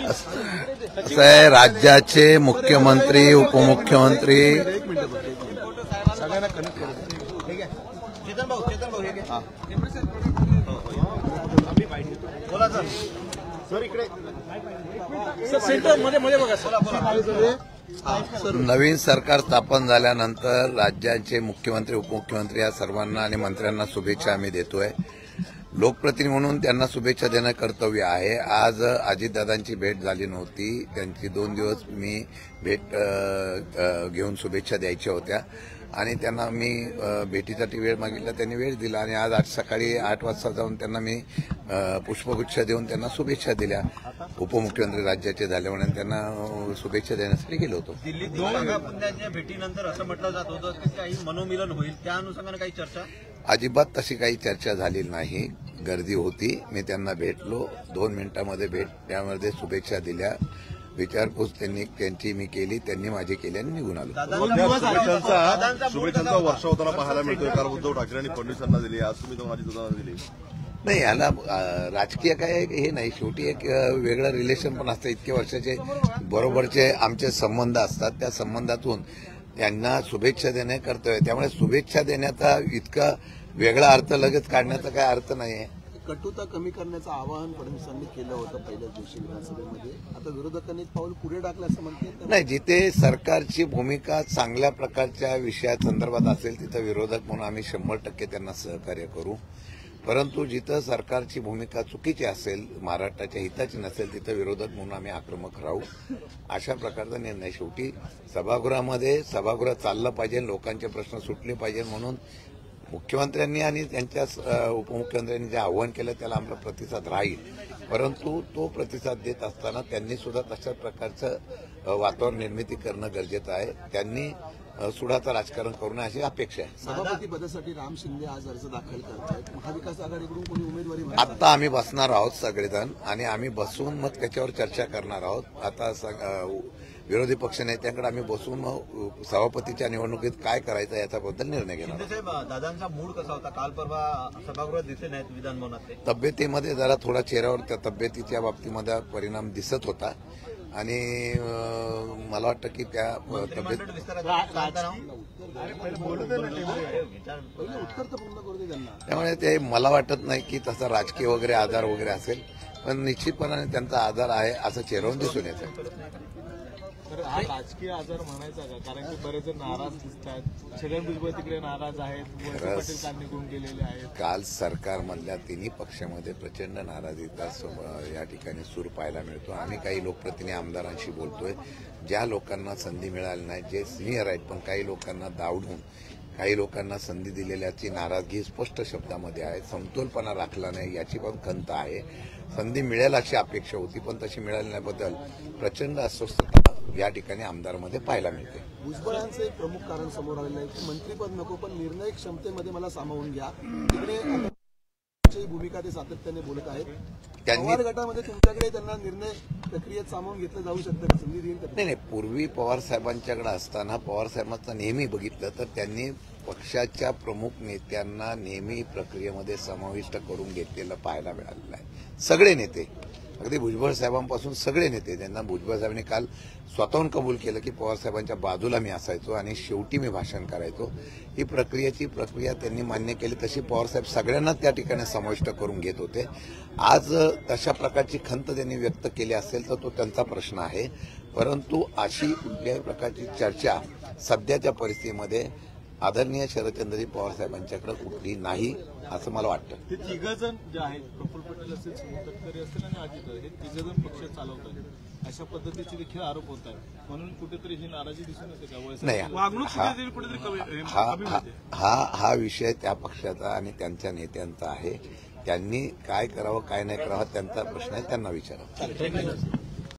असं आहे, राज्याचे मुख्यमंत्री उपमुख्यमंत्री नवीन सरकार स्थापन झाल्यानंतर राज्याचे मुख्यमंत्री उपमुख्यमंत्री या सर्वांना आणि मंत्र्यांना शुभेच्छा आम्ही देतोय। लोकप्रतिनिधी म्हणून त्यांना शुभेच्छा देणं कर्तव्य आहे। आज अजितदादांची भेट झाली नव्हती, त्यांची 2 दिवस मी भेट घेऊन शुभेच्छा द्यायच्या होत्या आणि त्यांना मी भेटीसाठी वेळ मागितला, त्यांनी वेळ दिला आणि आज सकाळी 8 वाजता जाऊन त्यांना मी पुष्पगुच्छ देऊन त्यांना शुभेच्छा दिल्या। उपमुख्यमंत्री राज्याचे झाले म्हणून त्यांना शुभेच्छा देण्यासाठी गेलो होतो। दिल्लीत नागापुंजांच्या भेटीनंतर असं म्हटलं जात होतं की काही मनोमिलन होईल, त्या अनुषंगाने काही चर्चा? अजिबात तशी काही चर्चा झाली नाही। गर्दी होती, मी त्यांना भेटलो, 2 मिनिटांमध्ये भेटण्यामध्ये शुभेच्छा दिल्या, विचारपूस त्यांची मी केली, त्यांनी माझी केली आणि निघून आलो। शुभेच्छांचा वर्षा होताना पाहायला मिळतोय, कारण उद्धव ठाकरे यांनी फडणवीसांना दिली, आज तुम्ही अजितदादांना दिली। नाही, याला राजकीय काय हे नाही, शेवटी एक वेगळं रिलेशन पण असतं। इतके वर्षाचे बरोबरचे आमचे संबंध असतात, त्या संबंधातून त्यांना शुभेच्छा देणे कर्तव्य आहे। त्यामुळे शुभेच्छा देण्याचा इतका वेगळा अर्थ लगेच काढण्याचा काय अर्थ नाहीये। कटुता कमी करण्याचं आवाहन फडणवीसांनी केलं होतं पहिल्याच दिवशी विधानसभेमध्ये, आता विरोधकांनी पाऊल पुढे टाकलं असं म्हणते। नाही, जिथे सरकारची भूमिका चांगल्या प्रकारच्या विषयासंदर्भात असेल तिथं विरोधक म्हणून आम्ही 100% त्यांना सहकार्य करू, परंतु जिथं सरकारची भूमिका चुकीची असेल, महाराष्ट्राच्या हिताची नसेल, तिथं विरोधक म्हणून आम्ही आक्रमक राहू। अशा प्रकारचा निर्णय शेवटी सभागृहामध्ये सभागृह चाललं पाहिजे, लोकांचे प्रश्न सुटले पाहिजे म्हणून मुख्यमंत्र्यांनी आणि त्यांच्या उपमुख्यमंत्र्यांनी जे आवाहन केलं त्याला आमचा प्रतिसाद राहील, परंतु तो प्रतिसाद देत असताना त्यांनी सुद्धा तशाच प्रकारचं वातावरण निर्मिती करणं गरजेचं आहे। त्यांनी सुडाचं राजकारण करू नये अशी अपेक्षा आहे। सभापती पदासाठी राम शिंदे आज अर्ज दाखल करतायत, महाविकास आघाडीकडून कोणी उमेदवारी? आता आम्ही बसणार आहोत सगळेजण आणि आम्ही बसून मग त्याच्यावर चर्चा करणार आहोत। आता विरोधी पक्षनेत्यांकडे आम्ही बसून मग सभापतीच्या निवडणुकीत काय करायचं याच्याबद्दल निर्णय घेणार। दादांचा मूड कसा होता? काल परवा सभागृहात दिसले नाहीत विधानभवनात, तब्येतीमध्ये जरा थोडा चेहऱ्यावर त्या तब्येतीच्या बाबतीमध्ये परिणाम दिसत होता आणि मला वाटतं की त्या तब्येत त्यामुळे ते मला वाटत नाही की तसा राजकीय वगैरे आजार वगैरे असेल, पण निश्चितपणाने त्यांचा आजार आहे असं चेहऱ्यावर दिसून येतं। हा राजकीय आजार म्हणायचा का? कारण की बरेच जण नाराज दिसतात, छगन भुजबळ तिकडे नाराज आहेत, पटेल का निघून गेलेले आहेत। काल सरकारमधल्या तिन्ही पक्षामध्ये प्रचंड नाराजीचा या ठिकाणी सूर पाहायला मिळतो। आम्ही काही लोकप्रतिनिधी आमदारांशी बोलतोय, ज्या लोकांना संधी मिळाली नाही, जे सिनियर आहेत, पण काही लोकांना दावडून काही लोकांना संधी दिलेल्याची नाराजगी स्पष्ट शब्दामध्ये आहे। समतोलपणा राखला नाही याची पण खंत आहे। संधी मिळेल अशी अपेक्षा होती, पण तशी मिळाली नाहीबद्दल प्रचंड अस्वस्थता या ठिकाणी आमदारांमध्ये पाहायला मिळते। भुजबळांचं एक प्रमुख कारण समोर आलेलं आहे की मंत्रीपद नको, पण निर्णय क्षमतेमध्ये मला सामावून घ्या। तिकडे भूमिका ते सातत्याने बोलत आहेत। पवार गटामध्ये तुमच्याकडे त्यांना निर्णय प्रक्रियेत सामावून घेतलं जाऊ शकतं, संधी देईल? नाही, पूर्वी पवार साहेबांच्याकडे असताना पवार साहेबांचं नेहमी बघितलं तर त्यांनी पक्षाच्या प्रमुख नेत्यांना नेहमी प्रक्रियेमध्ये समाविष्ट करून घेतलेलं पाहायला मिळालेलं आहे। सगळे नेते, अगदी भुजबळ साहेबांपासून सगळे नेते, त्यांना भुजबळ साहेबांनी काल स्वतःहून कबूल केलं की पवार साहेबांच्या बाजूला मी असायचो आणि शेवटी मी भाषण करायचो। ही प्रक्रिया त्यांनी मान्य केली, तशी पवार साहेब सगळ्यांना त्या ठिकाणी समाविष्ट करून घेत होते। आज तशा प्रकारची खंत त्यांनी व्यक्त केली असेल तर तो त्यांचा प्रश्न आहे, परंतु अशी कुठल्याही प्रकारची चर्चा सध्याच्या परिस्थितीमध्ये आदरणीय शरदचंद्रजी पवार साहेबांच्याकडे कुठली नाही असं मला वाटतं। हे तिघजण जे आहेत, प्रफुल्ल पटेल असेल, सुनील तटकरे असतील आणि अजित, हे तिघजण पक्ष चालवतात, अशा पद्धतीचे देखील आरोप होत आहेत, म्हणून कुठेतरी ही नाराजी दिसून येते का? नाही, वागणूक हा विषय त्या पक्षाचा आणि त्यांच्या नेत्यांचा आहे। त्यांनी काय करावं काय नाही करावं त्यांचा प्रश्न आहे, त्यांना विचारावं।